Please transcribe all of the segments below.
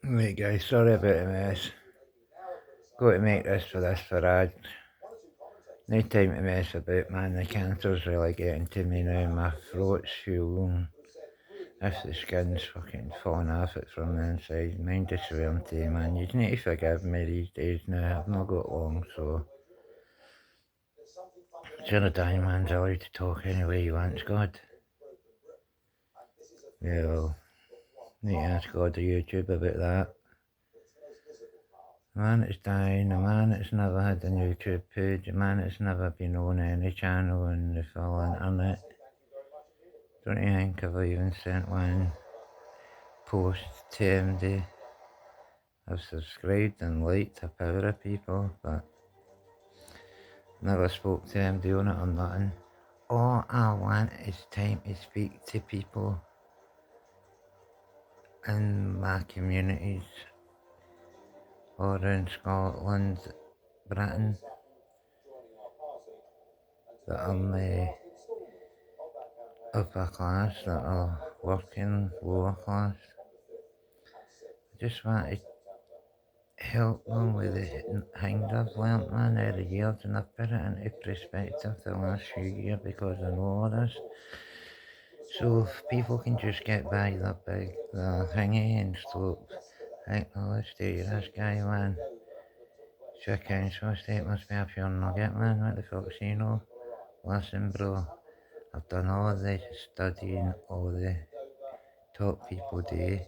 Right guys, sorry about the mess. Got to make this for ad. No time to mess about, man. The cancer's really getting to me now. My throat's full. If the skin's fucking falling off it from the inside. Mind to swearing to you, man. You need to forgive me these days now. I've not got long, so. Sure the dying man's allowed to talk any way he wants, God. Yeah, well, need to ask God or YouTube about that. A man that's dying, a man that's never had a YouTube page, a man that's never been on any channel on the full internet. Don't you think I've even sent one post to him? I've subscribed and liked a power of people, but never spoke to him doing it or nothing. All I want is time to speak to people in my communities, or in Scotland, Britain, that are upper class, that are working lower class. I just want to help them with the things I've learnt, man, over the years, and I've put it into perspective the last few years because I know all this. So if people can just get by the thingy and stop think, oh, let's do this guy, man. Check council estate must be a pure nugget, man. What the fuck's he know? Listen, bro, I've done all the studying all the top people do.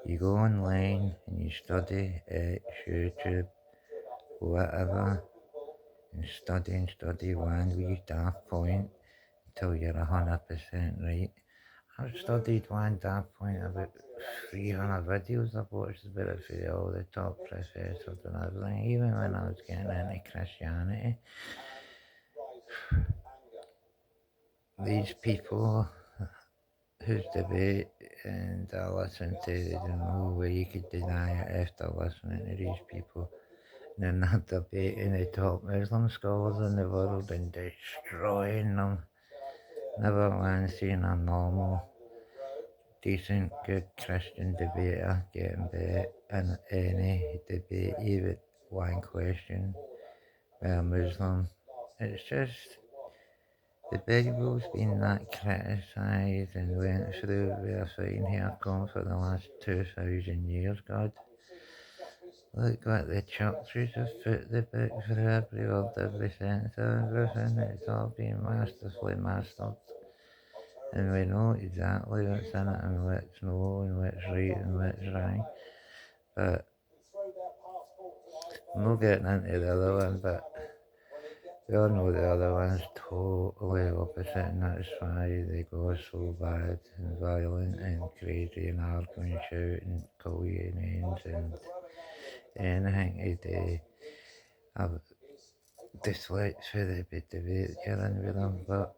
You go online and you study YouTube, whatever, and study one wee daft point until you're 100% right. I've studied one daft point about 300 videos I've watched about it for all the top professors and everything, even when I was getting into Christianity. These people whose debate and I listen to, there's no way you could deny it after listening to these people. And then they're debating the top Muslim scholars in the world and destroying them. Never once seen a normal, decent, good Christian debater getting bet in any debate, even one question by a Muslim. It's just the Bible's been that criticised and went through with a fine haircut for the last 2,000 years, God. Look what the churches have put the book through every word, every sentence, everything. It's all been masterfully mastered. And we know exactly what's in it and what's no and what's right and what's wrong. But I'm not getting into the other one, but we all know the other one's totally opposite, and that's why they go so bad and violent and crazy and arguing, shouting, call you names and anything to do. I've disliked for the debate you're in with them, but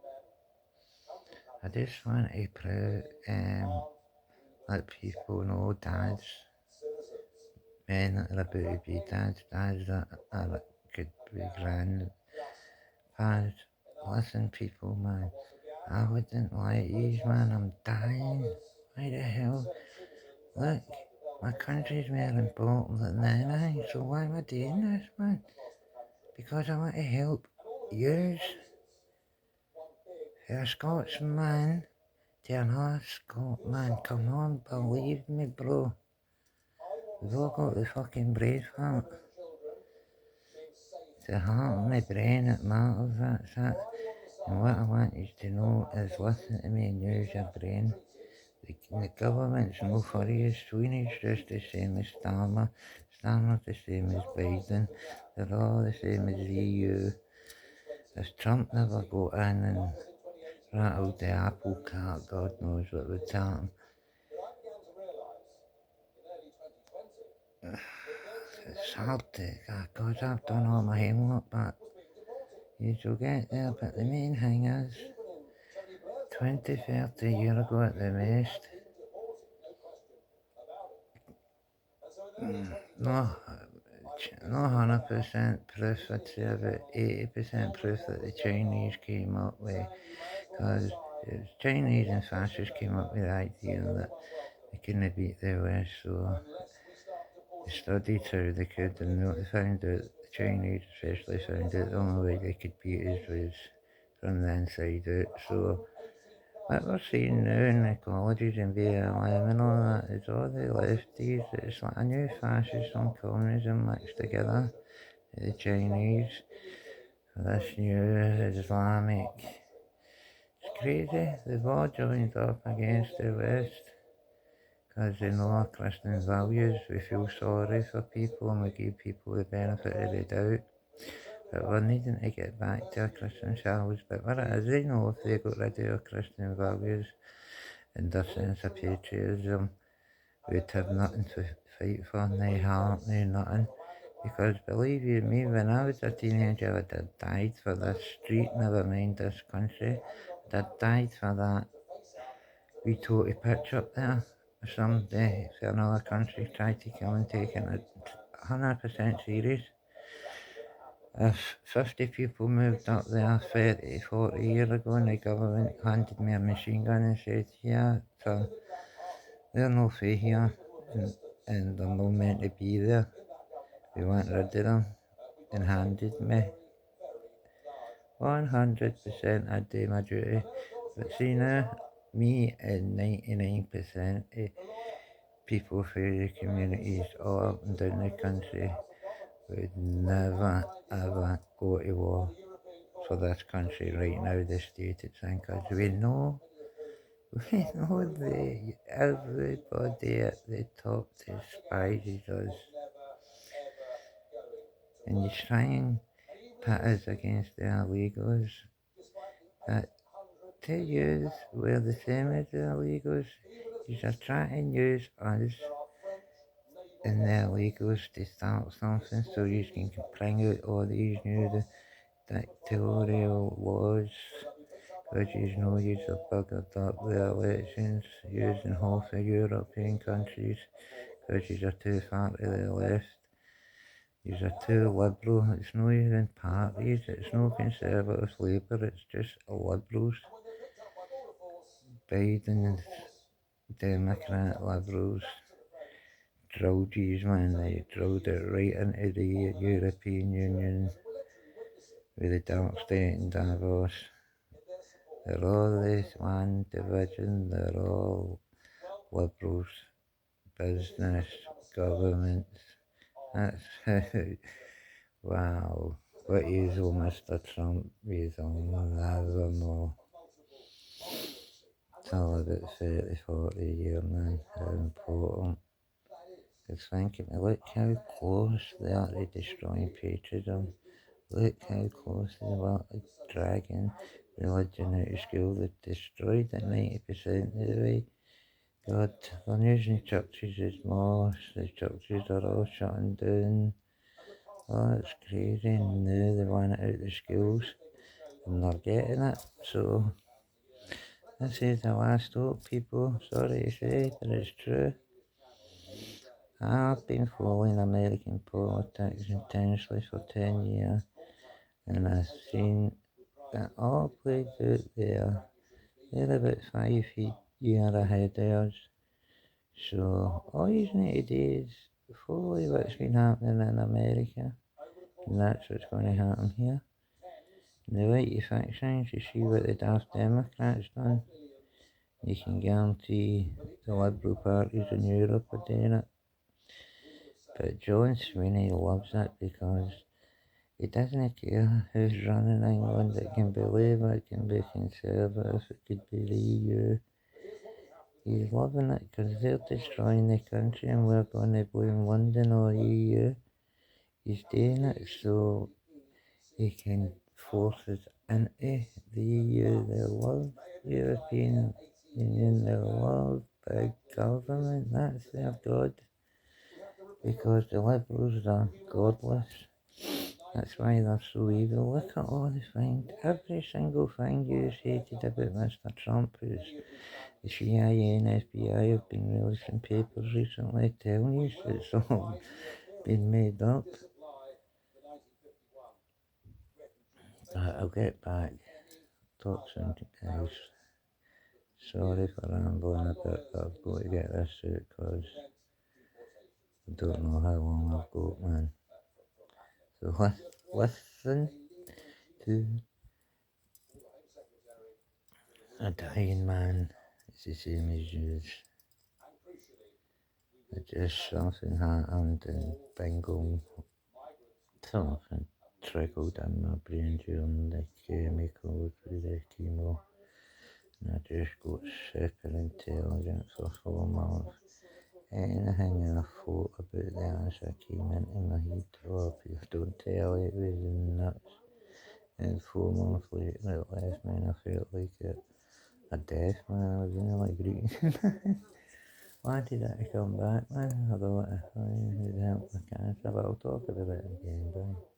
I just want to prove let people know dads, men that are about to be dads that could be grandpas. Listen, people, man, I wouldn't like these, man. I'm dying. Why the hell? Look, my country's more important than anything, so why am I doing this, man? Because I want to help yous. You're a Scotsman. To another Scotman, come on, believe me, bro. We've all got the fucking brain for it. It's the heart and the brain that matters, that's it. And what I want you to know is listen to me and use your brain. The government's no for you. Sweeney's just the same as Starmer. Starmer's the same as Biden. They're all the same as EU. If Trump never got in and rattled the apple cart, God knows what would happen. It's hard to, God, I've done all my homework, but you shall get there. But the main thing is, 20, 30 years ago at the most, no, no 100% proof, I'd say about 80% proof that the Chinese came up with, because Chinese and fascists came up with the idea that they couldn't beat the West, so they studied how they could, and they found out the Chinese especially found out the only way they could beat us was from the inside out. So what we're seeing now in the colleges in BLM and all that is all the lefties. It's like a new fascism, communism mixed together. The Chinese, this new Islamic. It's crazy. They've all joined up against the West because they know our Christian values. We feel sorry for people and we give people the benefit of the doubt. But we're needing to get back to our Christian values. But what it is, they know if they got rid of our Christian values and their sense of patriotism, we'd have nothing to fight for, no heart, no nothing. Because believe you me, when I was a teenager, I'd have died for this street, never mind this country. I'd have died for that wee totally pitch up there. Someday, if another country tried to come and take it 100% serious. If 50 people moved up there 30, 40 years ago and the government handed me a machine gun and said, yeah, son, they're no free here and they're no meant to be there. We went rid of them and handed me 100% I'd do my duty. But see now, me and 99% of people from the communities all up and down the country would never ever go to war for this country right now, the state it's in, because we know, we know everybody at the top despises us. And you try and pit us against the illegals, that to use, we're the same as the illegals. You are trying to use us and the illegals to start something so you can bring out all these new dictatorial laws, because you know you have buggered up the elections using half the European countries because you are too far to the left. You are too liberal. It's not even parties, it's no Conservative Labour, it's just liberals. Biden's Democrat Liberals drilled these, man. They drilled it right into the European Union with the dark state and Davos. They're all this one division, they're all liberals, business, governments. That's wow. What is all Mr. Trump is on, I don't know. Till about 30, 40 years, man, how important. Because think of it, look how close they are to destroying patriotism. Look how close they were to dragging religion out of school. They destroyed it 90% of the way. God, they're using churches as mosques. The churches are all shutting down. Oh, it's crazy. And now they want it out of the schools. And they're getting it. So, this is the last hope, people. Sorry to say, but it's true. I've been following American politics intensely for 10 years, and I've seen it all played out there. They're about 5 years ahead of us. So all you need to do is follow what's been happening in America, and that's what's going to happen here. And the way you factions, you see what the daft Democrats done. You can guarantee the Liberal parties in Europe are doing it. But John Sweeney loves it because he doesn't care who's running England. It can be Labour, it can be Conservative, it could be the EU. He's loving it because they're destroying the country and we're going to blame London or EU. He's doing it so he can force us into the EU. They love European Union, they love big government, that's their god. Because the Liberals are godless. That's why they're so evil. Look at all the things, every single thing you hated about Mr. Trump, who's the CIA and FBI have been releasing papers recently telling you it's all been made up. I'll get back. Talk soon, guys. Sorry for rambling a bit, but I've got to get this out because I don't know how long I've got, man. So listen to a dying man. It's the same as yours. It just something happened and bingo, something trickled in my brain during the chemicals with the chemo. And I just got super intelligent for 4 months. Anything I thought about the answer came into my head. Oh, please don't tell it was nuts. And 4 months later it left me and I felt like a death man. I was nearly greeting. Why did I come back, man? I thought I would help the cancer, but I'll talk about it again, bye.